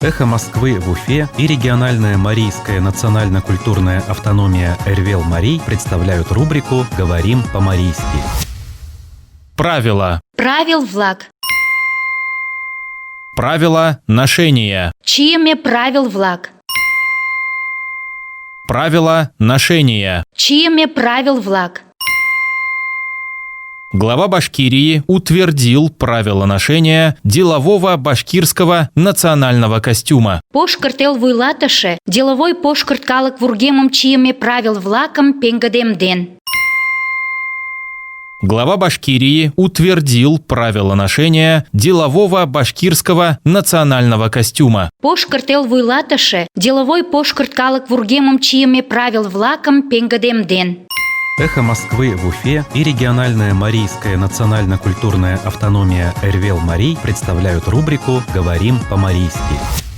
«Эхо Москвы» в Уфе и региональная Марийская национально-культурная автономия Эрвел-Марий представляют рубрику «Говорим по-марийски». Правила. Правил влак. Правила ношения. Чиеме правил влак. Правила ношения. Чиеме правил влак. Глава Башкирии утвердил правила ношения делового башкирского национального костюма. Пошкартел вуйлаташе, деловой пошкарт калык вургемом чиеме правил влаком пенгадемден. Глава Башкирии утвердил правила ношения делового башкирского национального костюма. Пошкартел вуйлаташе, деловой пошкарт калык вургемом чиеме правил влаком пенгадемден. «Эхо Москвы» в Уфе и региональная Марийская национально-культурная автономия Эрвел-Марий представляют рубрику «Говорим по-марийски».